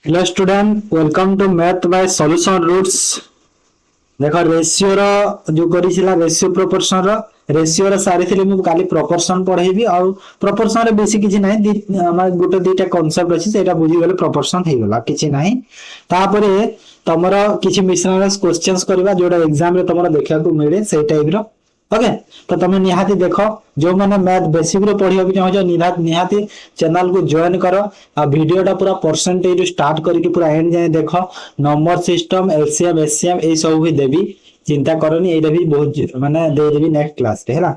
Hello student welcome to math by solution roots. देखो ratio रो जो करिसिला रेशियो प्रोपोर्शन रो रेशियो रो सारी थिले मु काली प्रोपोर्शन पढेबी और प्रोपोर्शन रे बेसी किछि नाही हमर गुटे दुईटा कांसेप्ट अछि सेटा बुझी गेले प्रोपोर्शन हे गेला किछि नाही। तापरे तमरो किछि मिसलेनियस क्वेश्चंस करबा जोडा एग्जाम रे तमरो देखा को मिले से टाइप रो ओके। तो तुम निहाती देख जो मैंने मैथ बेसिक रो पढ़िया भी चाहो निहाती चैनल को ज्वाइन करो आ वीडियोटा पूरा परसेंटेज स्टार्ट करके पूरा एंड जाए देख नंबर सिस्टम एलसीएम एससीएम ए सब भी देवी चिंता करनी एटा भी बहुत माने दे देवी नेक्स्ट क्लास रे हैला।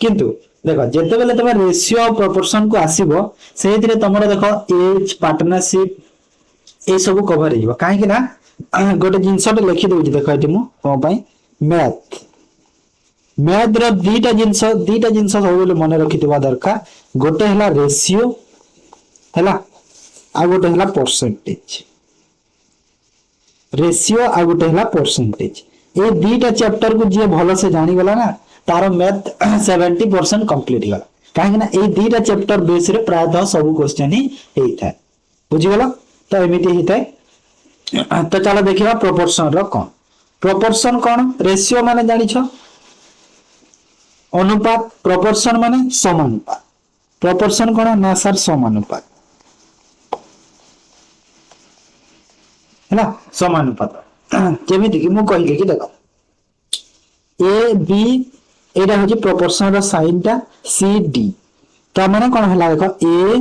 किंतु देखो जेते बेले तुम रेशियो और प्रोपोर्शन को आसीबो सेहितरे तमरो देखो एज पार्टनरशिप ए सब कवर हेइबो काहे कि ना गोटे जिंसटे लिखि दउची देखो एटी मु को पई मैथ मैथ रो दीटा जिंस सब मन रखिथिबा दरकार गोटे हला रेशियो हला आ गोटे हला परसेंटेज रेशियो आ गोटे हला परसेंटेज ए दीटा चैप्टर को जे भलो से जानी गला ना तारो मैथ 70% कंप्लीट गला काहे ना ए दीटा चैप्टर बेस रे प्रायतः सब क्वेश्चन ही हेई थाए बुझी गलो। तो एमिति ही थाए तो चलो देखिबा प्रोपोर्शन रो कोन रेशियो माने जानि छ अनुपात प्रोपोर्शन माने समानुपात प्रोपोर्शन कोन ना सर समानुपात हैला समानुपात जेमिति कि मु कहि कि देखो ए बी एटा होची प्रोपोर्शन रो साइन टा सी डी त माने कोन हला देखो ए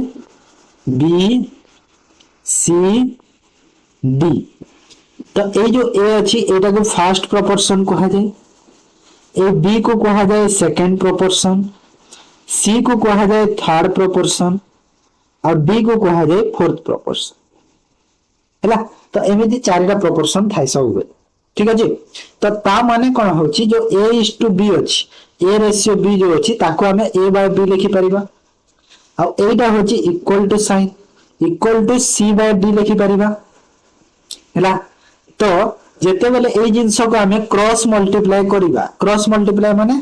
बी सी डी तो ए जो ए अछि एटा को फर्स्ट प्रोपोर्शन कहा जाय ए बी को कहा जाए सेकेंड प्रोपोर्शन सी को कहा जाए थर्ड प्रोपोर्शन और डी को कहा जाए फोर्थ प्रोपोर्शन हैला। तो एमिति चारिटा प्रोपोर्शन थाई सब ठीक अछि। तो ता माने कोन होची जो a is to b अछि a रेशियो b जो अछि ताको हमें a by b लिखि परिबा और एटा होची equal to sign equal to c by d लिखि परिबा हैला। तो जेते बेले ए जिंस को हमें क्रॉस मल्टीप्लाई करिबा क्रॉस मल्टीप्लाई माने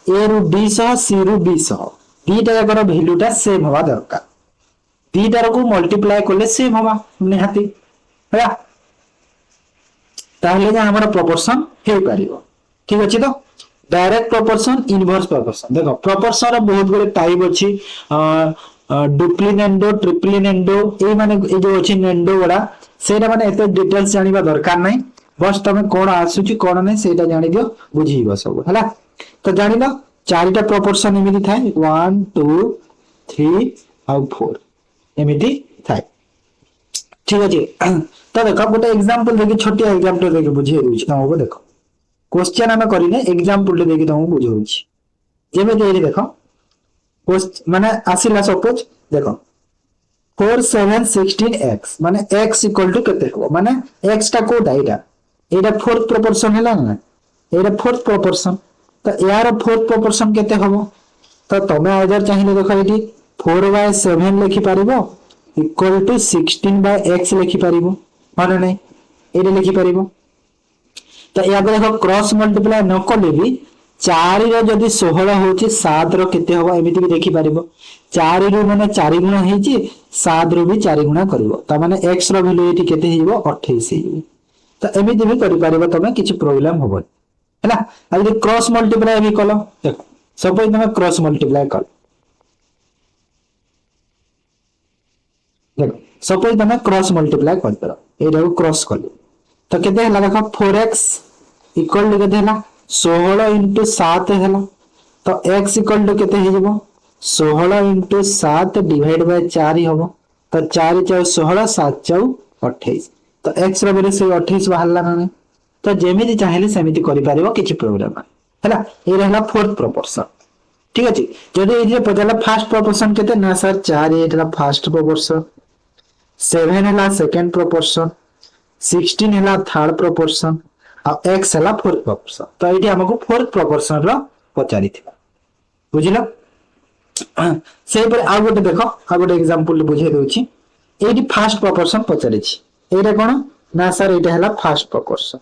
a रु d सह c रु b सह दीटा जाकर वैल्यूटा सेम होबा दरकार दीटा को मल्टीप्लाई करले सेम होबा निहाती हैला ताहले जे हमर प्रोपोर्शन हे परिबो ठीक अछि। तो डायरेक्ट प्रोपोर्शन इनवर्स प्रोपोर्शन देखो प्रोपोर्शन रो बहुत बड़े टाइप अछि डुप्लिनेंडो ट्रिप्लिनेंडो ए माने ए जो अछि नेंडो वाला सेटा माने एते डिटेल्स जानिबा दरकार नै बस तमे कोन आसुची कोन नै सेटा जानि दियो बुझीबो सब हैला। तो जानिलो चारिटा प्रोपोर्शन एमिति थाए 1 2 3 और 4 एमिति थाए ठीक अछि। तो देखो गोटे एग्जांपल देखि छोटी एग्जांपल देखि बुझिए दिछि तमको देखो क्वेश्चन हमें करिने एग्जांपल देखि तमको बुझौछि जेमे देरि देखो माने आसिला सपोज देखो 4 7 16 x माने x इक्वल टू केते हो माने x टा कोटा एटा फोर्थ प्रोपोर्शन हैला ना एटा फोर्थ प्रोपोर्शन तो यार फोर्थ प्रोपोर्शन केते हबो तो तमे आइदर चाहिए देखो एटी 4/7 लिखि पारिबो इक्वल टू 16/x लिखि पारिबो माने नै एटा लिखि पारिबो। तो या देखो क्रॉस मल्टीप्लाई न करले भी 4 रो जदी 16 होची 7 रो केते हबो एमिति भी देखि पारिबो 4 रो माने 4 गुणा हेची 7 रो भी 4 गुणा करबो त माने x रो वैल्यू एटी केते हेइबो 28 हेइबो। तो एमिति भी करि पारिबो तमे किछि प्रॉब्लम होबो हैला। आ जदी क्रॉस मल्टीप्लाई भी कलो देखो सपोज तमे क्रॉस मल्टीप्लाई कर देखो सपोज तमे क्रॉस मल्टीप्लाई कर दरो एटा को क्रॉस कर तो केते हला देखो 4x इक्वल टू केते हला 16 into 7 हला तो x इक्वल टू केते हे जबो 16 into 7 डिवाइड बाय 4 ही हबो तो 4 4 16 7 4 28 तो x रो बेले से 28 बाहरला ना तो जेमिति चाहेले सेमिति करि पारिबो किछि प्रॉब्लम हैला। ए रहला फोर्थ प्रोपोर्शन ठीक अछि। जदि ए जे पजला फर्स्ट प्रोपोर्शन केते ना सर 4 एटला फर्स्ट प्रोपोर्शन 7 हला सेकंड प्रोपोर्शन 16 हला थर्ड प्रोपोर्शन और x हला फोर्थ प्रोपोर्शन तो एटी हमको फोर्थ प्रोपोर्शन रो पचारि थिबा बुझिलो। सेही पर आ गोटे देखो आ गोटे एग्जांपल बुझे दोछि एटी फर्स्ट प्रोपोर्शन पचारि छि एटा कोन ना सर एटा हला फर्स्ट प्रोपोर्शन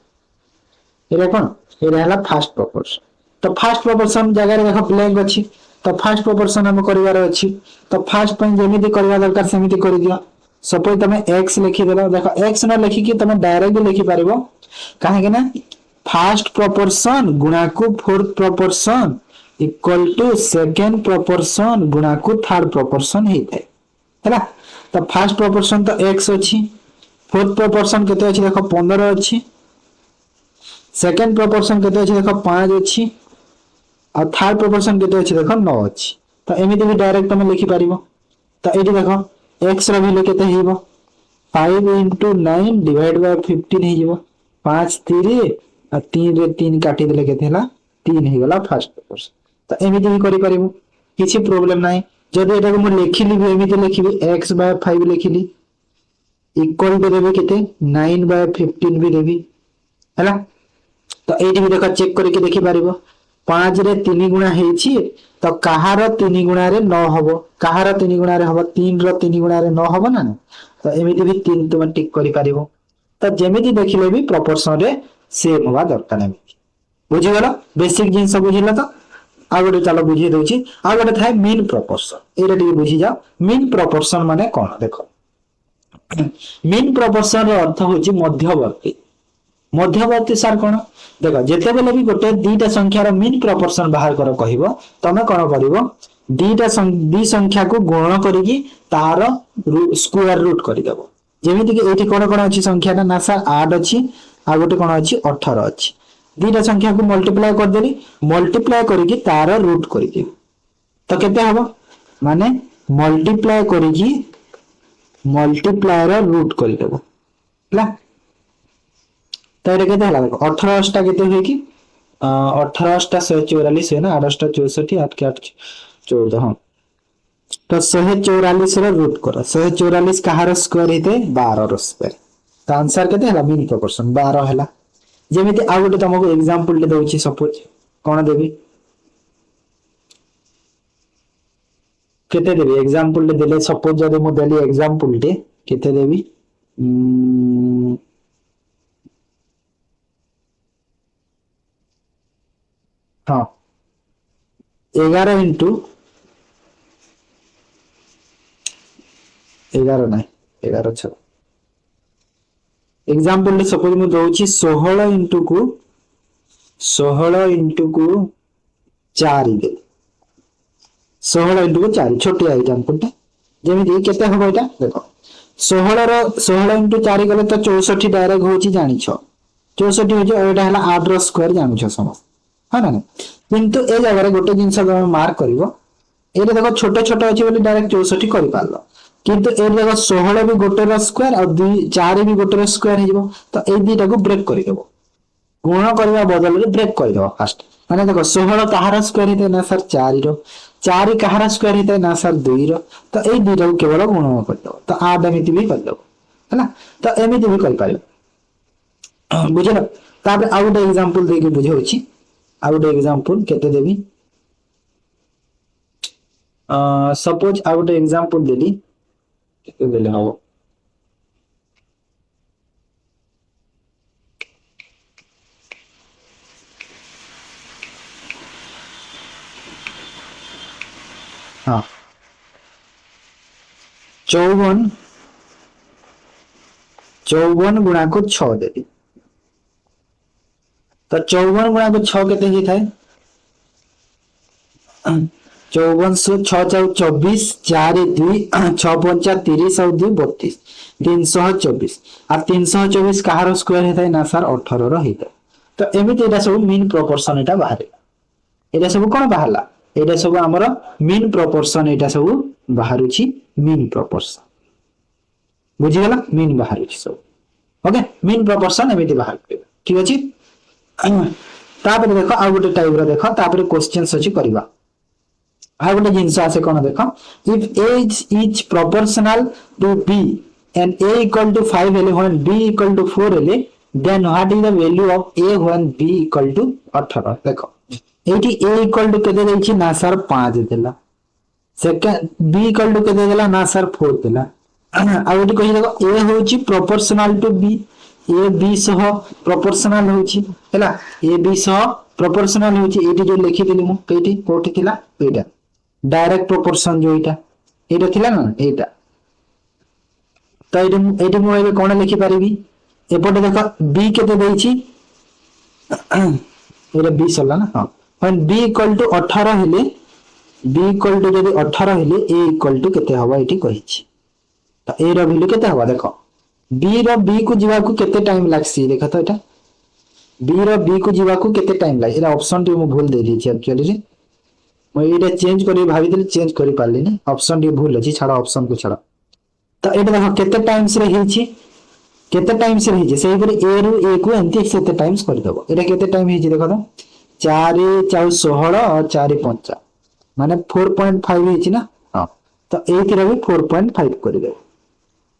एटा कोन एटा हला फर्स्ट प्रोपोर्शन तो फर्स्ट प्रोपोर्शन जगह रे देखो ब्लैंक अछि तो फर्स्ट प्रोपोर्शन हम करिवार अछि तो फर्स्ट पॉइंट जेमिति करबा दरकार सेमिति करि दियो सपोज तुम x लिखिदेल देख x न लिखिकी तुम डायरेक्ट लिखि पारिबो काहे ना फर्स्ट प्रोपोर्शन गुणा को fourth proportion equal to second proportion गुणा को थर्ड प्रोपोर्शन हेतै हैला। तो फर्स्ट प्रोपोर्शन तो x अछि, फोर्थ प्रोपोर्शन केते अछि देखो 15 अछि, सेकंड प्रोपोर्शन केते अछि देखो 5 अछि और थर्ड प्रोपोर्शन केते अछि देखो 9 अछि। तो एमिति भी डायरेक्ट तुम लिखि पारिबो। तो एठी देखो x रा वैल्यू केते हेबो 5 into 9 divided by 15 हे जेबो 5 3 और 3 रे 3 काटी देले केते हला 3 हे गला फर्स्ट प्रोपोर्शन। तो एमिति भी करि पारिबो किछि प्रॉब्लम नाही। जदि एटा को म लिखिली भी एमिति लिखिबी x by 5 लिखिली इक्वल टू देबे केते 9 by 15 भी देबी हला। तो एठी भी देखो चेक करके देखि पारिबो 5 रे 3 गुणा हेछि तो कहार 3 गुणा रे 9 हबो, कहार 3 गुणा रे हबो 3 रो 3 गुणा रे 9 हबो ना। तो एमिति भी 3 तुम टिक करि पारिबो। तो जेमिति देखिले भी प्रोपोर्शन रे सेम होबा दरकार एमिति बुझि गेलो बेसिक जिंस बुझिला। तो आ गोटे चलो बुझी दउची आ गोटे थाए मीन प्रोपोर्शन एटा टिके बुझि जाओ। मीन प्रोपोर्शन माने कोन देखो मीन प्रोपोर्शन रो अर्थ होची मध्यवर्ती। मध्यवर्ती सार कोन देखो जेते बेले भी गोटे दीटा संख्यार मीन प्रोपोर्शन बाहर कर कहिबो तमे कोन करिवो दीटा दी संख्या को गुणन करिकि तार स्क्वायर रूट करि देबो। जेमिति कि एठी कोन कोन अछि संख्या ना सर 8 अछि आ गोटे कोन अछि 18 अछि। दीटा संख्या को मल्टीप्लाई कर देली मल्टीप्लाई करिकि तार रूट करि देबी तो केते हबो माने मल्टीप्लाई करिकि मल्टीप्लाई रो रूट करि देबो हला। तो एटा केते हला देखो 18 टा केते होय कि 18 टा 144 है ना 8 टा 64 8 के 8 14 हां। तो 144 रो रूट करो 144 कहार स्क्वायर हेते 12 रो स्क्वायर। तो आंसर केते हला मीन प्रोपोर्शन 12 हला। जेमिति आ गोटे तुमको एग्जांपल ले दउची सपोज कोन देबी केते देबी एग्जांपल ले देले सपोज जदि मो देली एग्जांपल टे केते देबी हाँ 11 इंटू 11 नहीं 11 छ एग्जांपल सपोज मु दउची 16 इंटू को 4 दे 16 इंटू को 4 छोटी एग्जांपल टे जेमिति केते हबो एटा देखो 16 रो 16 इंटू 4 गले तो 64 डायरेक्ट होची जानि छ 64 हो जे एटा हला 8 रो स्क्वायर जानि छ समझ हां ना। किंतु ए जगह रे गोटे जिंस हम मार्क करिवो एटा देखो छोटे छोटे अछि बोली डायरेक्ट 64 करि पारलो किंतु ए देखो 16 भी गोटे रो स्क्वायर और 4 भी गोटे रो स्क्वायर हे जबो। तो ए दीटा को ब्रेक करि देबो गुण करबा बदल रे ब्रेक करि देबो फास्ट माने देखो 16 कहार स्क्वायर हेते ना सर 4 रो 4 कहार स्क्वायर हेते ना सर 2 रो। तो ए दीटा को केवल गुण कर देबो तो आ एमिति भी कर देबो हैना। तो एमिति भी कर पारिबो बुझलो। तापर आ गोटे एग्जांपल देके बुझौची आ गोटे एग्जांपल केते देबी सपोज आ गोटे एग्जांपल देली केते देले हबो हाँ 54 गुणा को 6 देली। तो 54 गुणा को 6 केते ही थाए 54 से 6 4 24 4 2 6 5 30 और 2 32 324 आ 324 कहार स्क्वायर हेता ना सर 18 रो हेता। तो एमिति एटा सब मीन प्रोपोर्शन एटा बाहर एटा सब कोन बाहरला एटा सब हमर मीन प्रोपोर्शन एटा सब बाहरुची मीन प्रोपोर्शन बुझी गेला मीन बाहरुची सब ओके मीन प्रोपोर्शन एमिति बाहर ठीक अछि। तापर देखो आ गोटे टाइप रो देखो तापर क्वेश्चंस अछि करबा आ गोटे जिंस आसे कोन देखो if a is proportional to b and a equal to 5 hele when b equal to 4 hele then what is the value of a when b equal to 18 देखो एटी a equal to केते देछि ना sir 5 देला second b equal to केते देला ना sir 4 देला आ गोटे कहि देखो a होछि proportional to b A B सह प्रोपोर्शनल होची हैला ए बी सह प्रोपोर्शनल होची एटी जो लिखि देली मु केटी कोठी थिला एटा डायरेक्ट प्रोपोर्शन जो एटा थिला ना एटा तो एटी मु एबे कोन लिखि परिबी एपटे देखो बी केते देइछि एटा बी सरला ना हां when b equal to 18 हेले b equal to जदि 18 हेले a equal to केते हवा एटी कहिछि तो a रो वैल्यू केते हवा देखो b रो b को जीवा को केते टाइम लागसी देखो तो एटा b रो b को जीवा को केते टाइम लागे एटा ऑप्शन टी मु भूल दे दी एक्चुअली रे मैं एटा चेंज करी भाबी दिली चेंज करी पारली नि ऑप्शन टी भूल अछि छाड़ा ऑप्शन को छाड़ा तो एटा देखो केते टाइम्स रे हिछि केते टाइम्स रे हिछि सेही परे a रू a को एंती सेते टाइम्स कर देबो एटा केते टाइम हिछि देखो तो 4 4 16 और 4 5 माने 4.5 हिछि ना हां तो एथि रे भी 4.5 कर देबो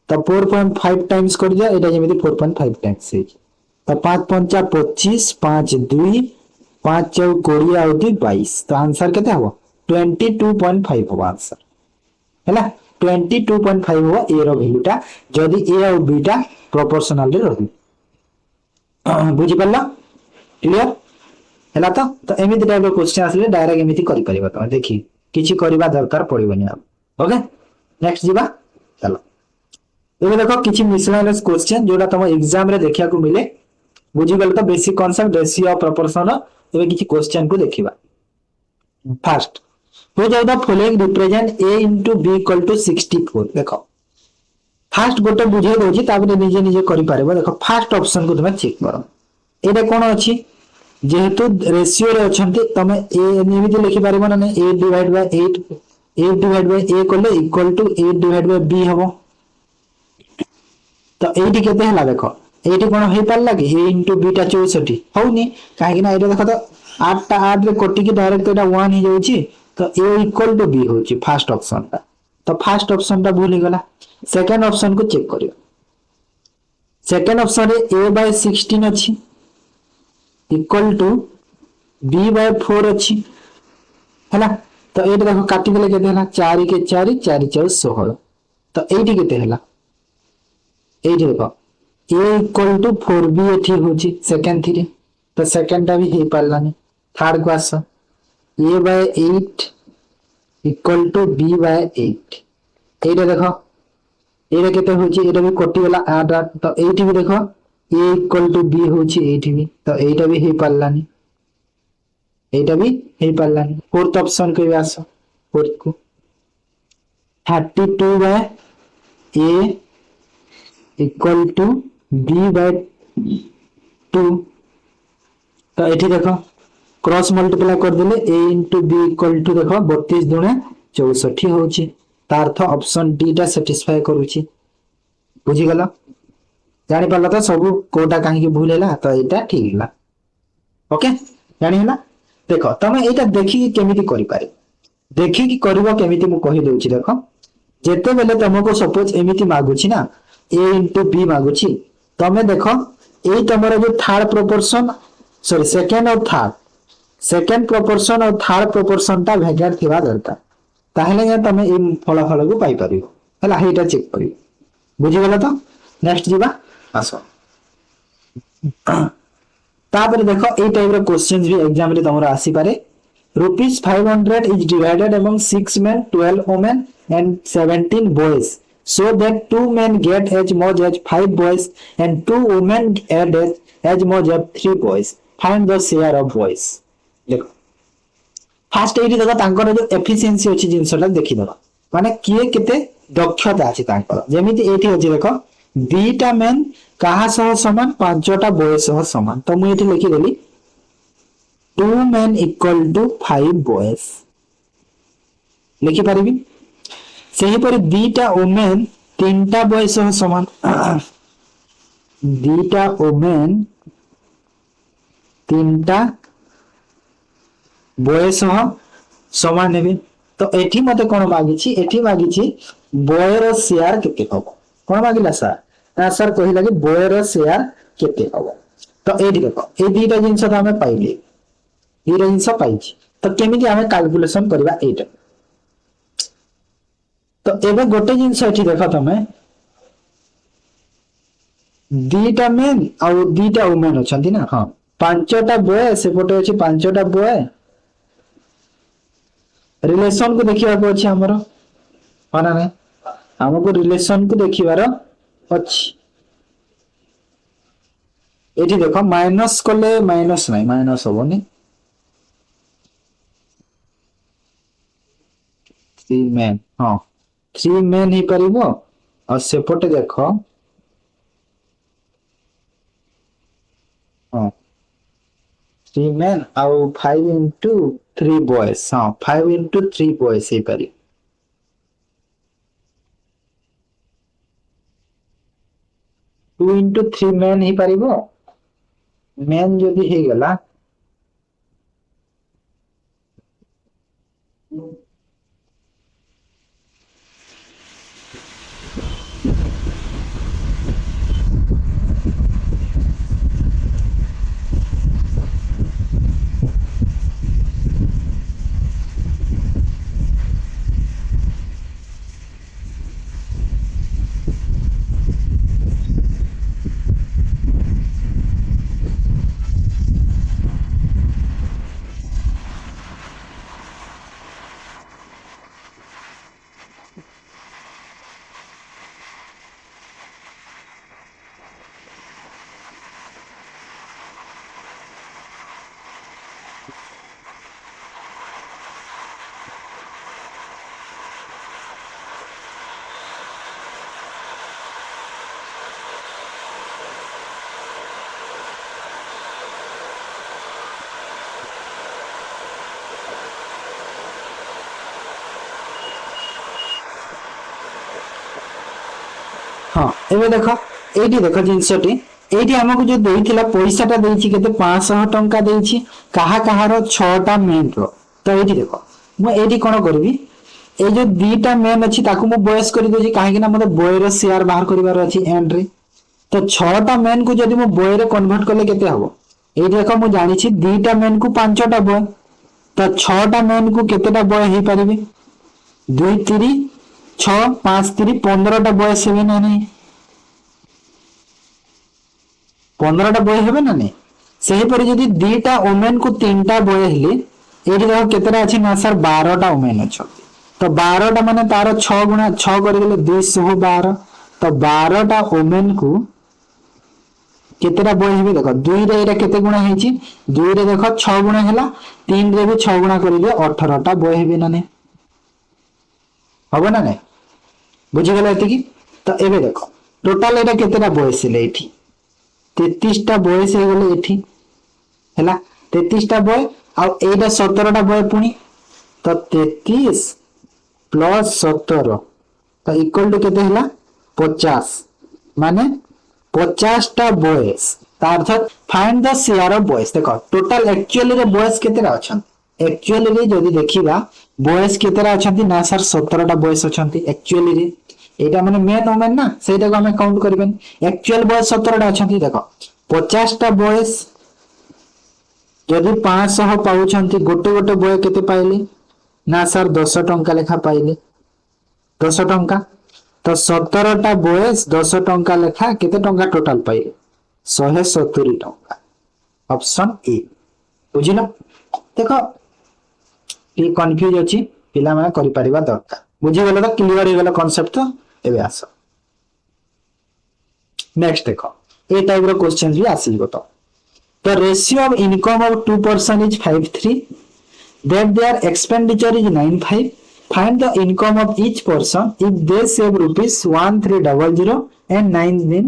तो 4.5 टाइम्स कर दिया एटा जेमिति 4.5 टाइम्स हिछि तो 5 5 25 5 2 5 4 20 आउ 22 तो आंसर केते हबो 22.5 हो आंसर हैला 22.5 हो ए रो वैल्यूटा जदी ए और बी टा प्रोपोर्शनल रे रहबी बुझि पल्ला क्लियर हैला तो एमिति टाइप रो क्वेश्चन आसले डायरेक्ट एमिति करि परिबा त देखि किछि करिबा दरकार पड़िबनी अब ओके नेक्स्ट जीवा चलो एबे देखो किछि मिसलेनियस क्वेश्चन जोडा तम एग्जाम रे देखिया को मिले बुझि गेल तो basic concept ratio of proportion एबे किछि क्वेश्चन को देखिबा फर्स्ट हो जाउ the following represent a into b equal to 64 देखो फर्स्ट गोटे बुझे दोछि ताबे निजे निजे करि पारेबो देखो फर्स्ट ऑप्शन को तुमे चेक करो एटा कोन अछि जेहेतु रेशियो रे अछंती तमे a निमिति लिखि पारिबो ना a divide by 8 a divide by a कोले equal to a divide by b हबो तो एटी केते हला देखो एटी कोन होई पारला कि a into b टा 64 होउनी काहे कि ना एटा देखो तो 8 टा 8 रे कोटि की डायरेक्ट एटा 1 ही जाउची तो a इक्वल टू b होची फर्स्ट ऑप्शन टा तो फर्स्ट ऑप्शन टा भूल गला सेकंड ऑप्शन को चेक करियो सेकंड ऑप्शन रे a बाय 16 अछि इक्वल टू b बाय 4 अछि हला तो एटा देखो काटि देले केते हला 4 के 4 4 4 16 तो एटी केते हला एटी देखो a इक्वल टू 4b एठी होची सेकंड थ्री तो सेकंड टा भी हे पारलानी थर्ड को आस a by 8 equal to b by 8 एटा देखो एटा केते होची एटा भी कोटि वाला 8 8 तो एटी भी देखो a इक्वल टू b होची एटी भी तो एटा भी हे पारलानी एटा भी हे पारलानी फोर्थ ऑप्शन को भी आस फोर्थ को 32 by a equal to b by 2 तो एठी देखो क्रॉस मल्टीप्लाई कर देले a into b equal to देखो 32 दुणे 64 होची तार अर्थ ऑप्शन डी टा सैटिस्फाई करूची बुझी गला जानि पाला तो सब कोटा काहे की भूल हैला तो एटा ठीक हैला ओके जानि हैला देखो तमे एटा देखि कि केमिति करि पारे देखि कि करबो केमिति मु कहि देउची देखो जेते बेले तुमको सपोज एमिति मागुची ना a into b मागुची तमे देखो ए तमरो जो थर्ड प्रोपोर्शन सॉरी सेकंड और थर्ड सेकंड प्रोपोर्शन और थर्ड प्रोपोर्शन ता भेगार थिबा दरकार ताहले या तमे इ फलाफल को पाई परियो हला हेटा चेक करियो बुझी गेला तो नेक्स्ट जीवा आसो तापर देखो ए टाइप रो क्वेश्चंस भी एग्जाम रे तमरो आसी पारे rupees 500 is divided among 6 men 12 women and 17 boys so that 2 men get as much as 5 boys and 2 women get as much as 3 boys find the share of boys देखो fast eighty देखो तांकर जो efficiency अछि जिंसटा देखि दबा माने किए केते दक्षता अछि तांकर जेमिति एटी अछि देखो बीटा मेन कहा सह समान पांचटा बॉय सह समान तो मु एटी लिखि देली 2 men equal to 5 boys लिखि परिबी सेही पर बीटा वुमेन तीनटा बॉय सह समान बीटा वुमेन तीनटा बॉय सह समान नेबे तो एठी मते कोन मागी छी बॉय रो शेयर केते हबो कोन मागिला सर ना सर कहिला कि बॉय रो शेयर केते हबो तो एठी देखो ए दीटा जिंस त हमें पाइले ई जिंस पाइछि तो केमिति हमें कैलकुलेशन करबा एटा तो एबे गोटे जिंस एठी देखो तमे दीटा मेन आ दीटा वुमेन अछंती ना हां पांचटा बॉय से फोटो अछि पांचटा बॉय रिलेशन को देखिबा को अछि हमरो माना नै हमको रिलेशन को देखिबार अच्छी एठी देखो माइनस कले माइनस नहीं माइनस होबनी थ्री मैन हाँ थ्री मैन ही परिबो और सेपटे देखो हाँ थ्री मैन आउ 5 into 3 बॉयज हाँ 5 into 3 बॉयज ही पारि 2 into 3 मैन ही परिबो मैन जदि हे गला हाँ एबे देखो एठी देखो जिनसटी एठी हमकु जो देइथिला पैसाटा देइछि केते 500 टंका देइछि काहा काहार 6टा मेन रो तो एठी देखो मु एठी कोन करबी ए जो दीटा मेन अछि ताकु मु बॉयस करि देछि काहे कि ना मते बॉय रो शेयर बाहर करिवार अछि एंड रे तो 6टा मेन को जदि मु बॉय रे कन्वर्ट करले केते हबो एठी देखो मु जानि छि दीटा मेन को 5टा बॉय तो 6टा मेन को केतेटा बॉय हे परिबे 2 3 6 5 3 15टा बॉय हेबे ना नहीं 15टा बॉय हेबे ना नहीं सही पर जदि दीटा वुमेन को 3टा बॉय हेले एठी देखो केतेटा अछि ना सर 12टा वुमेन अछि तो 12टा माने तार 6 गुणा 6 करि देले 212 तो 12टा वुमेन को केतेटा बॉय हेबे देखो 2 रे एटा केते गुणा हेछि 2 रे देखो 6 गुणा हैला 3 रे भी 6 गुणा करि दियो 18टा बॉय हेबे ना नहीं हबो ना नहीं बुझि गेल एति की तो एबे देखो टोटल एटा केतेटा बॉय सिले एठी 33टा बॉय से गले एठी हैला 33टा बॉय आ एटा 17टा बॉय पुनी तो 33 प्लस 17 तो इक्वल टू केते हैला 50 माने 50टा बॉयज तार अर्थ find the share of boys देखो टोटल एक्चुअली रे बॉयज केतेरा अछन एक्चुअली रे जदी देखिबा बॉयज केतेरा अछंती ना सर 17टा बॉयज अछंती एक्चुअली रे एटा माने मेन वुमेन ना सेटा को हमें काउंट करबेन एक्चुअल बॉयज 17टा अछंती देखो 50टा बॉयज जदी 500 पाउछंती गोटे गोटे बॉय केते पाइले ना सर 10 टंका लेखा पाइले 10 टंका तो 17टा बॉयज 10 टंका लेखा केते टंका टोटल पाइले 170 टंका ऑप्शन ए बुझिलो देखो ये कंफ्यूज अछि पिला माने करि परिबा दरकार बुझि गेलो त क्लियर हे गेलो कांसेप्ट तो एबे आसो नेक्स्ट देखो ए टाइप रो क्वेश्चन भी आसीबो तो the ratio of income of two person is 5:3 that their expenditure is 9:5 find the income of each person if they save rupees 1300 and 9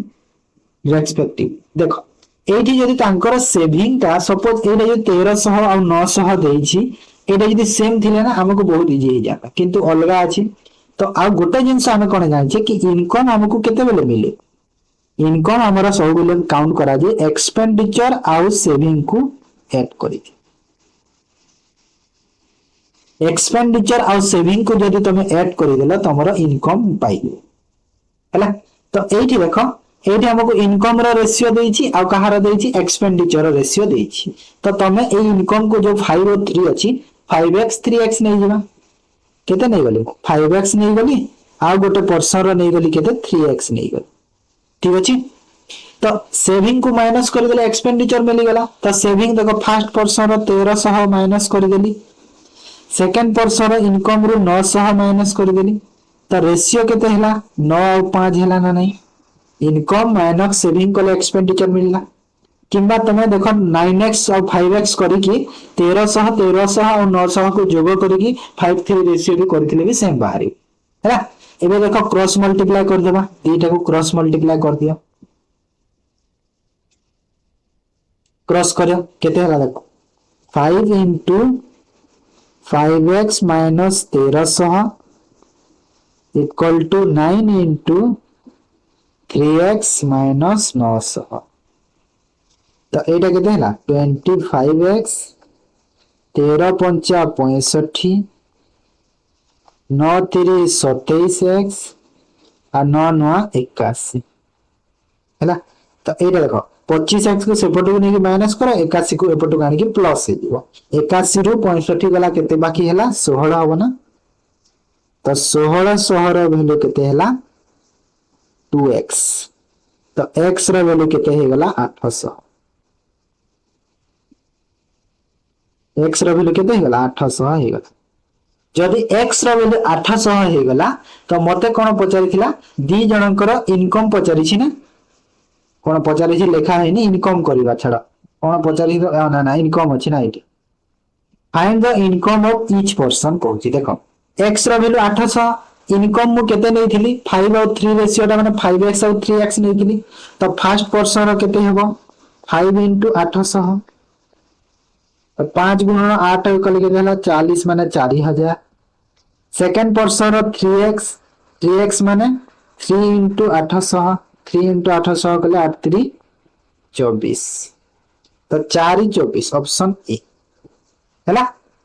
respective देखो एठी जदि तांकर सेविंग ता सपोज एटा जो 1300 और 900 देइछि एटा जदि सेम थिले ना हमको बहुत इजी हो जाता किंतु अलगा अछि तो आ गोटे जिंस हम कोन जानि छै कि इनकम हमको केते बेले मिले इनकम हमरा सब बेले काउंट करा जे एक्सपेंडिचर आउ सेविंग को ऐड करी एक्सपेंडिचर आउ सेविंग को जदि तुम ऐड करि देला तमरो इनकम पाइबो हला तो एठी देखो एठी हमको इनकम रो रेशियो देइछि आ कहार देइछि एक्सपेंडिचर रो रेशियो देइछि तो तमे ए इनकम को जो 5 और 3 अछि 5x 3x नै जिबा केते नै गली 5x नै गली आ गोटे पर्सन रो नै गली केते 3x नै गली ठीक अछि तो सेविंग को माइनस कर देले एक्सपेंडिचर मिली गला तो सेविंग देखो फर्स्ट पर्सन रो 1300 माइनस कर देली सेकंड पर्सन रो इनकम रो 900 माइनस कर देली तो रेशियो केते हला 9 और 5 हला ना नहीं इनकम माइनस सेविंग कले एक्सपेंडिचर मिलला किंबा तुम देख 9x और 5x करिकी 1300 1300 और 900 को जोग करिकी 5:3 रेशियो भी करथिले भी सेम बाहरी हैला। एबे देखो क्रॉस मल्टीप्लाई कर देबा दीटा को क्रॉस मल्टीप्लाई कर दियो क्रॉस करियो केते होला देखो 5 into 5x minus 1300 equal to 9 into 3x minus 900 तो एटा केते हला 25x 13 पंचा 65 9 3 27x और 9 9 81 हैला। तो एटा देखो 25x को सेपट को नहीं माइनस करो 81 को एपट को आनी प्लस हे जीवो 81 रु 65 गला केते बाकी हला 16 हो ना तो 1600 रो वैल्यू केते हला 2x तो x रो वैल्यू केते हे गला 800 x रो वैल्यू केते हे गला 800 हे गला जदि x रो वैल्यू 800 हे गला तो मते कोन पचारिथिला दी जनकर इनकम पचारि छि ना कोन पचारि छि लेखा हैनी इनकम करबा छडा कोन पचारि ना ना इनकम अछि ना एटी find the income of each person कहछि देखो x रो वैल्यू 800 इनकम मु केते नेथिली 5 और 3 रेशियो ता माने 5x और 3x नेथिली तो फर्स्ट पर्सन रो केते हेबो 5 into 800 तो 5 गुणन 8 कले के देला 40 माने 4000 सेकंड पर्सन रो 3x माने 3 into 800 3 into 800 कले 8 3 24 तो 4 24 ऑप्शन ए हैला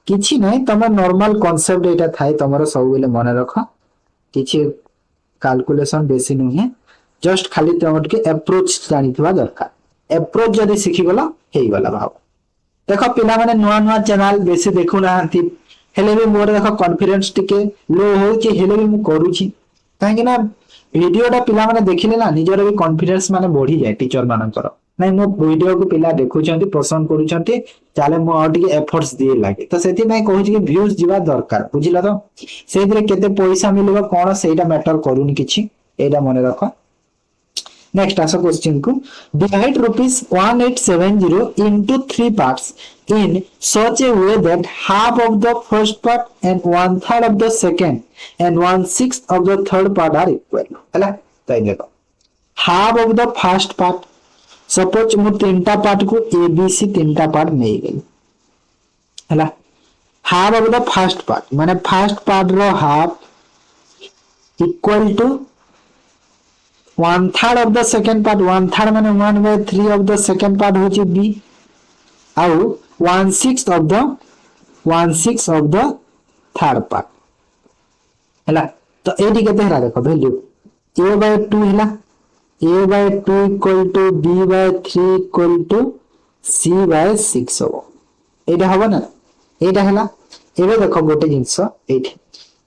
किछि नै तम नॉर्मल कांसेप्ट एटा थाई तमरो सब बेले मन रख किछि कैलकुलेशन बेसी नै है जस्ट खाली तमर के अप्रोच जानिथवा दरकार अप्रोच जदी सिखि गला हेई गला भाव देखो पिला माने नुआ नुआ चैनल बेसी देखु नांती हेले भी मोर देखो कॉन्फिडेंस टिके लो हो कि हेले भी मु करू छी काहे कि ना वीडियोटा पिला माने देखिले ना निजर भी कॉन्फिडेंस माने बढ़ी जाय टीचर मानकर नै मो वीडियो को पिला देखु छंती पसंद करू छंती चाले मो आउटी एफर्ट्स दिए लागे तो सेति नै कहू छी कि व्यूज जीवा दरकार बुझिला तो सेदिरे केते पैसा मिलबो कोन सेटा मैटर करूनी किछि एटा मने रखो नेक्स्ट आसा क्वेश्चन को divide rupees 1870 into 3 parts in such a way that half of the first part and 1/3 of the second and 1/6 of the third part are equal हैला तो देखो half of the first part suppose मु तीनटा part को A B C तीनटा part नहीं गई हैला half of the first part माने फर्स्ट पार्ट रो half equal to 1/3 of the second part 1/3 माने 1/3 of the second part होची b आउ 1/6 of the third part हैला तो एडी केते हला देखो वैल्यू a/2 हैला a/2 equal to b/3 equal to c/6 हो एटा हबो ना एटा हला एबे देखो गोटे जिंस एठी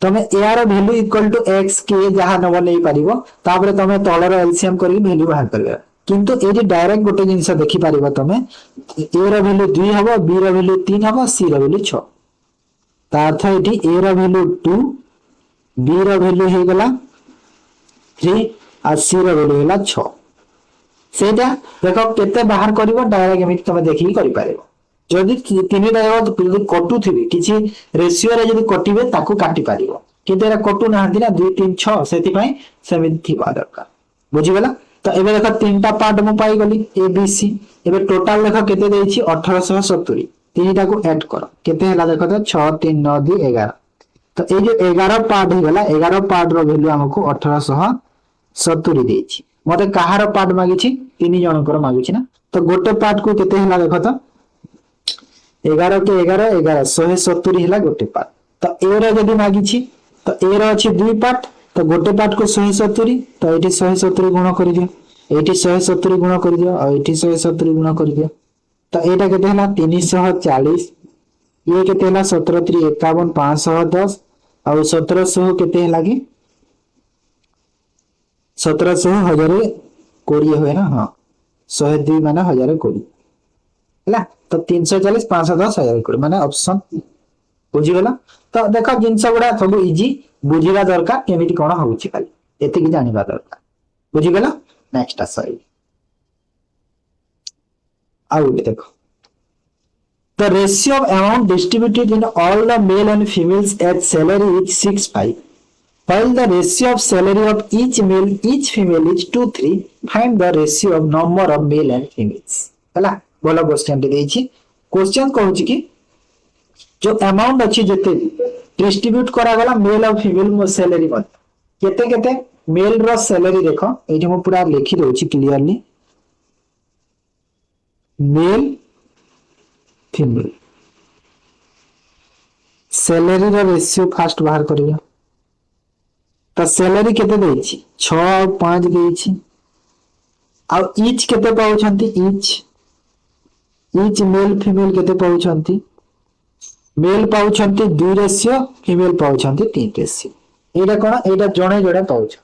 तमे यार वैल्यू इक्वल टू x के जहां न बनै परिबो तापरे तमे तळर एलसीएम करी वैल्यू बाहर करबे किंतु एडी डायरेक्ट गोटे जिंस देखि परिबो तमे a रो वैल्यू 2 हबो b रो वैल्यू 3 हबो c रो वैल्यू 6 ता अर्थ एठी a रो वैल्यू 2 b रो वैल्यू हे गला 3 आ c रो वैल्यू होला 6 सेटा देखो केते बाहर करिवो डायरेक्ट एमिति तमे देखि करि पारिबो जदि तीन डायरेक्ट कटु थिबे किछि रेशियो रे जदि कटिबे ताको काटि पारिबो किंतु एरा कटु नाहंती ना 2 3 6 सेति पई सेमिति थिबा दरकार बुझि गेला तो एबे देखो तीनटा पार्ट मु पाई गली ए बी सी एबे टोटल देखो केते देछि 1870 तीनटा को ऐड करो केते हला देखो तो 6 3 9 2 11 तो ए जे 11 पार्ट हो गला 11 पार्ट रो वैल्यू हमको 1870 देछि मते कहार पार्ट मागी छी तीन जनकर मागी छी ना तो गोटे पार्ट को केते हला देखो तो 11 के 11 11 170 हला गोटे पार्ट तो ए रो जदी मागी छी तो ए रो अछि दुई पार्ट तो गोटे पार्ट को 170 तो एठी 170 गुण कर दियो एठी 170 गुण कर दियो और एठी 170 गुण कर दियो तो एटा केते हला 340 ये केते हला 17 3 51 510 और 1700 केते हला कि 1700 हजार 20 होय ना हां 102 माने 1020 हला तो 340 510 1020 माने ऑप्शन बुझी गेला तो देखो जिंस गुडा सब इजी बुझिला दरकार केमिति कोन होउची खाली एते की जानिबा दरकार बुझी गेला नेक्स्ट आसो आउ देखो the ratio of amount distributed in all the male and females at salary is 6:5 while the ratio of salary of each male each female is 2:3 find the ratio of number of male and females हला बोला question दे देछि question कहूछि कि जो amount अछि जते distribute करा गला mail और फीमेल मो सैलरी मत केते केते मेल रो सैलरी देखो एठी मो पूरा लिखि दोछि clearly male female salary row ratio fast बाहर करियो तो सैलरी केते देछि 6 और 5 देछि आ ईच केते पाउछंती ईच मेल फीमेल केते पाउछंती मेल पाउछंती 2 रेशियो फीमेल पाउछंती 3 रेशियो एटा कोन एटा जणे जणे पाउछ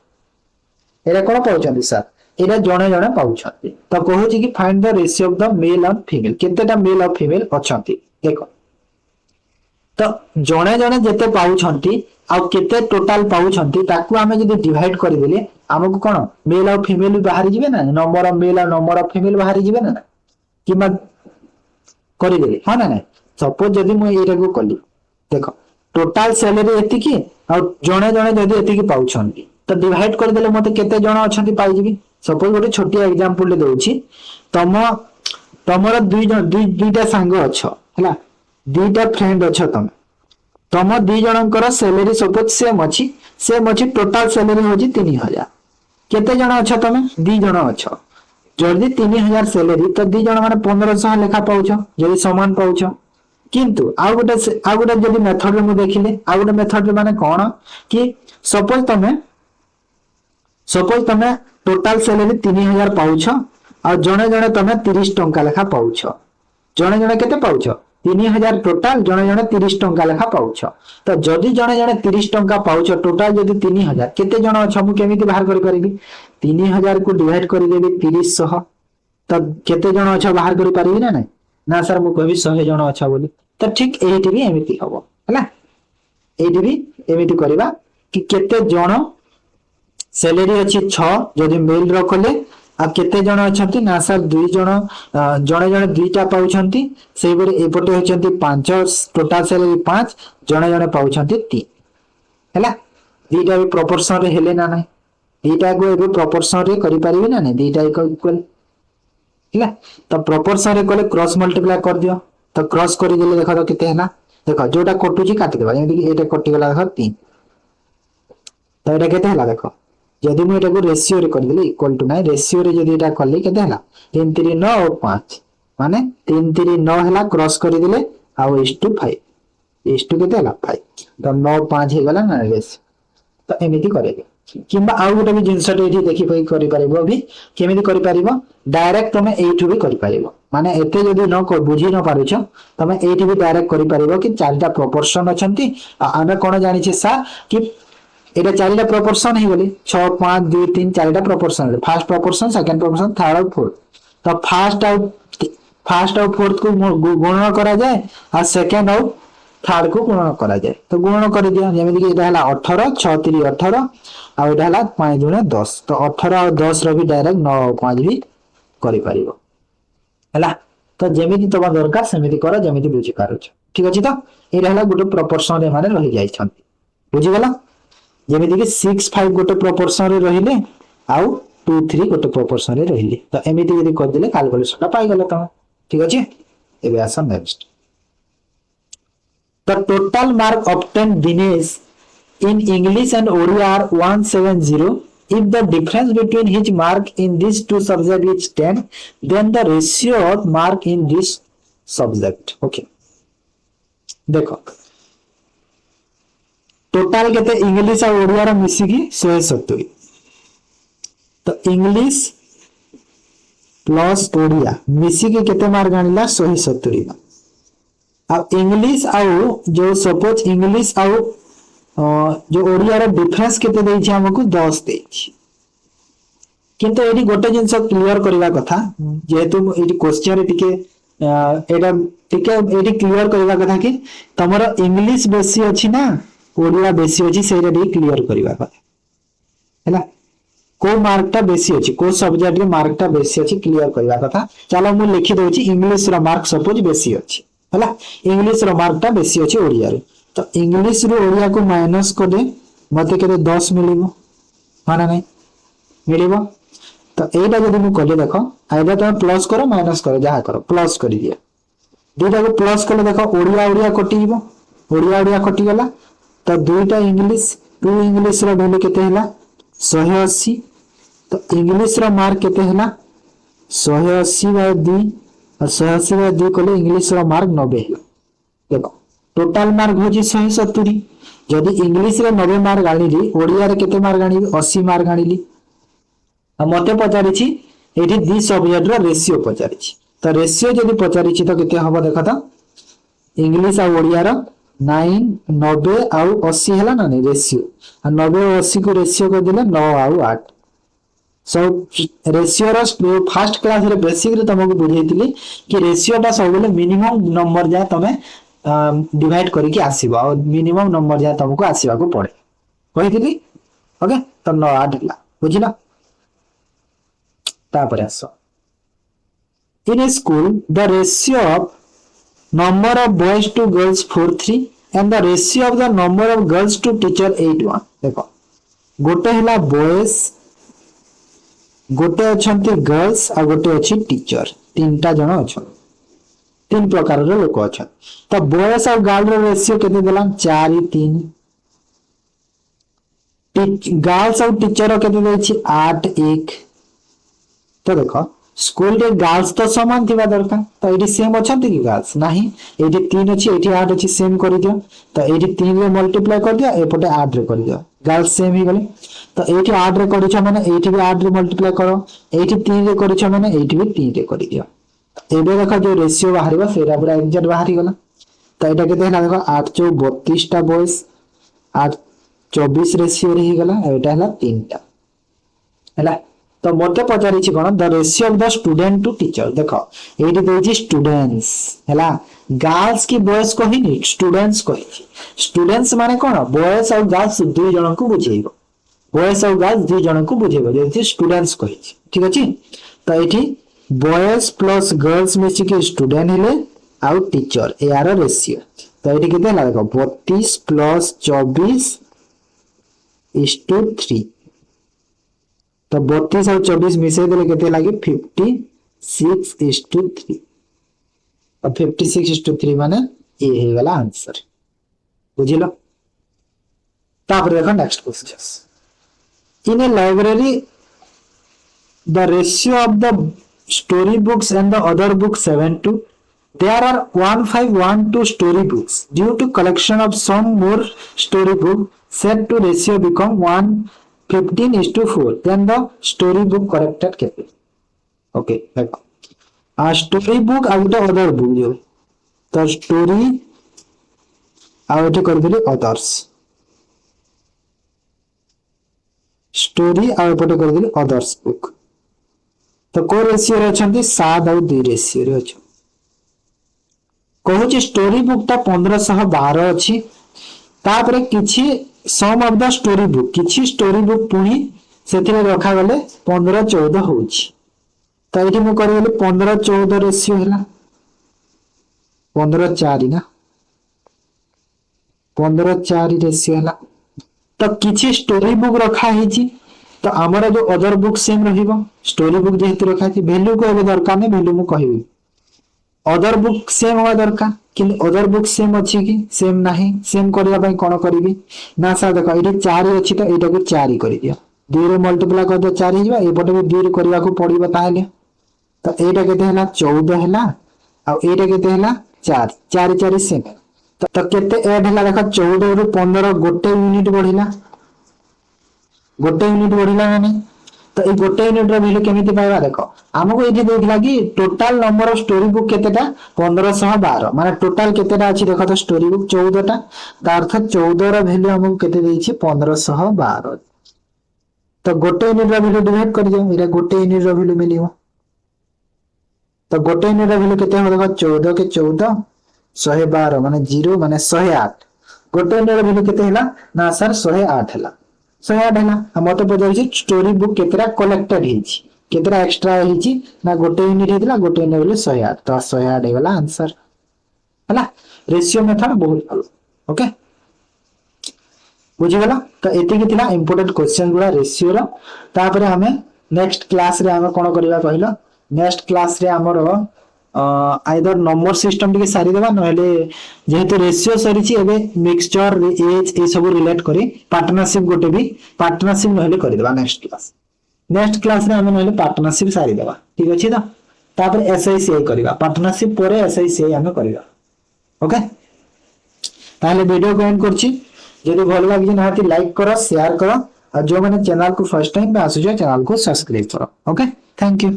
एटा कोन पाउछंती सर एटा जणे जणे पाउछंती तो कहूची कि find the ratio of the male and female केतेटा मेल और फीमेल अछंती देखो तो जणे जणे जेते पाउछंती आ केते टोटल पाउछंती ताकू हमें जदी डिवाइड कर देले हमको कोन मेल और फीमेल बाहर जिवे ना नंबर ऑफ मेल और नंबर ऑफ फीमेल बाहर जिवे ना किमा कर देले हां ना सपोज जदी मु एटा को कली देखो टोटल सैलरी एति की और जणे जणे जदी एति की पाउछंती तो डिवाइड कर देले मते केते जण अछंती पाई जिबी सपोज गोटे छोटी एग्जांपल ले दोछि तमरा दुईटा सांग अछ हला दुईटा फ्रेंड अछ तम दुई जनकर सैलरी सपोज सेम अछि टोटल सैलरी होछि 3000 केते जण अछ तमे 2 जण अछ जल्दी 3000 सैलरी तो 2 जण माने 1500 लेखा पाउछ जदी समान पाउछ किंतु आ गोटे जदी मेथड रे मु देखिले आ गोटे मेथड रे माने कोन कि सपोज तमे टोटल सैलरी 3000 पाउछ आ जणे जणे तमे 30 टंका लेखा पाउछ जणे जणे केते पाउछ 3000 टोटल जणे जणे 30 टंका लेखा पाउछ तो जदी जणे जणे 30 टंका पाउछ टोटल जदी 3000 केते जण अछ मु केमिति बाहर करि परिबी 3000 को डिवाइड करि देबी 30 सह तो केते जण अछ बाहर करि परिबी ना नै ना सर मु कहबी 100 जण अछ बोली तो ठीक एठी भी एमिति हबो हला एठी भी एमिति करबा कि केते जण सैलरी अछि 6 जदी मेल रखले आ केते जण अछंती ना सर 2 जण जणे जणे दुईटा पाउछंती सेहि बरे एपटे होचंती 5 टोटल सैलरी 5 जणे जणे पाउछंती 3 हला दीटा भी प्रोपोर्शन रे हेले ना नै दीटा को एबे प्रोपोर्शन रे करि परिबे ना नै दीटा इक्वल हला तो प्रोपोर्शन रे कोले क्रॉस मल्टीप्लाई कर दियो तो क्रॉस करि देले देखो तो केते हैना देखो जोटा कटुची काटि देबा जेमि कि एटा कटि गेला देखो 3 तो एटा केते हला देखो जदी मु एटा को रेशियो रे कर देली इक्वल टू 9 रेशियो रे जदी एटा करली केते हला 3 3 9 और 5 माने 3 3 9 हला क्रॉस कर देले आ इस टू 5 इस टू केते हला 5 तो 9 5 हे गला ना रेशियो तो एमिति करेगे किंबा आउ गोटे भी जिंस एठी देखि पई करि परिबो अभी केमिति करि परिबो डायरेक्ट तमे एठू भी करि परिबो माने एते जदी न को बुझी न पारुछ तमे एठी भी डायरेक्ट करि परिबो कि चारटा प्रोपोर्शन अछंती आमे कोन जानि छै सा कि एटा चारटा प्रोपोर्शन हे गले 6 5 2 3 चारटा proportion first proportion second proportion third और फोर्थ तो फर्स्ट और फोर्थ को गुणन करा जाए और सेकंड और थर्ड को गुणन करा जाए तो गुणन कर दिया जेमे कि एटा हला 18 6 3 18 आ एटा हला 5 गुणे 10 तो 18 और 10 रो भी डायरेक्ट 9 और 5 भी करि परिबो हला तो जेमिति तबा दरकार सेमिति कर जेमिति बुझी पारुछ ठीक अछि तो एटा हला गुटे प्रोपोर्शन रे माने रहि जाय छथि बुझी गेला जेमिति कि 6 5 गोटे प्रोपोर्शन रे रहिले आउ 2 3 गोटे प्रोपोर्शन रे रहिले तो एमिति यदि कर देले कैलकुलेशन पाई गेल त ठीक अछि एबे आसा next the total mark obtained Dinesh in English and Odia are 170 if the difference between his mark in these two subjects is 10 then the ratio of mark in this subject okay देखो total केते English और ओडिया रा मिसी की 170 तो English plus Odia मिसी के केते मार्क आनिला 170 अब इंग्लिश आउ जो सपोज इंग्लिश आउ जो ओडिया रा डिफरेंस केते देइ छै हमकु 10 देइ छै किंतु एडी गोटे जिंस क्लियर करबा कथा जेहेतु एडी क्वेश्चन रे टिके एडा टिके एडी क्लियर करबा कथा कि तमरो इंग्लिश बेसी अछि ना ओडिया बेसी अछि सेरा डी क्लियर करबा कथा हैला को मार्कटा बेसी अछि को सब्जेक्ट रे मार्कटा बेसी अछि क्लियर करबा कथा चलो मु लिखि दउची इंग्लिश रो मार्क सपोज बेसी अछि हला इंग्लिश रो मार्कटा बेसी अछि ओडिया रे तो इंग्लिश रो ओडिया को माइनस करे मते केते 10 मिलिबो माने नै मिलिबो तो एटा जदि मु कले देखो आइदर तुम प्लस करो माइनस करो जहा करो प्लस कर दिया दुटा को प्लस कले देखो ओडिया ओडिया कटि जीवो ओडिया ओडिया कटि गला तो दुईटा इंग्लिश टू इंग्लिश रो वैल्यू केते हला 180 तो इंग्लिश रो मार्क केते हला 180/2 और 180/2 कले इंग्लिश रो मार्क 90 हला देखो टोटल मार्क होची 170 जदि इंग्लिश रे 90 मार्क आनिली ओडिया रे केते मार्क आनिली 80 मार्क आनिली आ मते पचारिछि एठी दी सब्जेक्ट रो रेशियो पचारिछि तो रेशियो जदि पचारिछि तो केते हबो देखा तो इंग्लिश आ ओडिया रो 9 90 आ 80 हला ना नै रेशियो आ 90 और 80 को रेशियो कर देले 9 आ 8 so ratio row first class रे बेसिक रे तुमको बुझैतिली कि रेशियो टा सब बेले मिनिमम नंबर जाय तमे डिवाइड करके आसीबो और मिनिमम नंबर जाय तुमको आसीबा को पड़े कहितिली ओके तो 9 8 हला बुझिला तापर आसो in a school the ratio of number of boys to girls 43 and the ratio of the number of girls to teacher 81 देखो गोटे हला बॉयज गोटे अछंती गर्ल्स आ गोटे अछि टीचर तीनटा जण अछन तीन प्रकार रो लोक अछन तो बॉयज और गर्ल रो रेशियो केते देला 4:3 गर्ल्स और टीचर केते दै छी 8:1 तो देखो स्कूल रे गर्ल्स तो समान थिबा दरकार तो एटी सेम अछंती कि गर्ल्स नाही एटी 3 अछि एटी 8 अछि सेम करि दियो तो एटी 3 रे मल्टीप्लाई कर दियो एपटे 8 रे कर दियो गर्ल्स सेम ही गले तो एटी 8 रे करिछ माने एटी भी 8 रे मल्टीप्लाई करो एटी 3 रे करिछ माने एटी भी 3 रे करि दियो एबे देखो जो रेशियो बाहरिबा सेरा पूरा एग्जैक्ट बाहरी गला तो एटा केते हला देखो 8 * 32 टा बॉयज 8 24 रेशियो रे ही गला एटा हला 3 टा हला तो मते पचारि छी कोन the ratio of the student to teacher देखो एटी देछि स्टूडेंट्स हला गर्ल्स की बॉयज को ही नहीं स्टूडेंट्स को ही स्टूडेंट्स माने कोन बॉयज और गर्ल्स दुई जण को बुझेइबो बॉयज और गर्ल्स दुई जण को बुझेइबो जेति स्टूडेंट्स को ही ठीक अछि तो एठी बॉयज प्लस गर्ल्स मिसी के स्टूडेंट हेले आ टीचर ए आर रेशियो तो एठी केते हला देखो 32 + 24 3 तो 32 और 24 मिसे देले केते लागे 56:3 और 56:3 माने ए हे वाला आंसर बुझिलो तापर देखो next question in A library the ratio of the story books and the other books 7:2 there are 1512 story books due to collection of some more story book set to ratio become 1:15:4 then the story book corrected केते okay देखो आ story book आ गुटे other book जो तो story आ एटे कर देली others story आ एपटे कर देली others book तो को ratio रे अछंती 7 और 2 रेशियो रे अछ कहूची स्टोरी बुक ता 1512 अछि तापरे किछि सम ऑफ द स्टोरी बुक किछि स्टोरी बुक पुनी सेथिरे रखा गले 1514 होउची तो एठी मु करि गले 1514 रेशियो हैला 15:4 ना 15:4 रेशियो हैला तो किछि स्टोरी बुक रखा हिची तो हमरा जो अदर बुक सेम रहिबो स्टोरी बुक जेहेतु रखा छि वैल्यू को एबे दरकार नै वैल्यू मु कहिबी अदर बुक सेम होवा दरकार कि अदर बुक सेम अछि कि सेम नाही सेम करिया पई कोन करिवि ना सर देखो एठी 4 अछि तो एटा को 4 करि दियो 2 रे मल्टीप्लाई कर दो 4 हिबा एपटे भी 2 रे करिया को पड़िबो ताहेले तो एटा केते हला 14 हला आ एटा केते हला 4 4 4 सेम तो केते ऐड हला देखो 14 रु 15 गोटे यूनिट बढ़िला माने तो ए गोटे यूनिट रो वैल्यू केमिति पाइबा देखो हमको एठी देखला कि total number of story book केतेटा 1512 माने टोटल केतेटा अछि देखो तो स्टोरी बुक 14 टा ता अर्थ 14 रो वैल्यू हमको केते देछि 1512 तो गोटे यूनिट रो वैल्यू डिवाइड कर दियो एरा गोटे यूनिट रो वैल्यू मिलियो तो गोटे यूनिट रो वैल्यू केते हो देखो 14 के 14 112 माने 0 माने 108 गोटे यूनिट रो वैल्यू केते हला ना सर 108 हला 108 है मत पचार स्टोरी बुक केतरा कलेक्टेड केतरा एक्स्ट्रा ना गोटे यूनिट होता गोटे यूनिट बोले 108 तो 108 हो गला आंसर है रेशियो मेथड बहुत भल ओके बुझीगला तो एतिकी थिला इंपोर्टेंट क्वेश्चन गुला रेशियो रो तापर हमें नेक्स्ट क्लास रे हमें कोन करबा कहलो नेक्स्ट क्लास रे हमरो आइदर नंबर सिस्टम टिके सारी देबा नहले जेहेतु रेशियो सरीची एबे मिक्सचर एज ए सब रिलेट करी पार्टनरशिप गोटे भी पार्टनरशिप नहले करि देबा नेक्स्ट क्लास रे हमें नहले पार्टनरशिप सारी देबा ठीक अछि त तापर एसआईसीआई करबा पार्टनरशिप परे एसआईसीआई हमें करबा ओके ताले वीडियो को एंड करछि जदि भल लागी नाती लाइक करो शेयर करो और जो मैंने चैनल को फर्स्ट टाइम पे आसुछ चैनल को सब्सक्राइब करो ओके थैंक यू।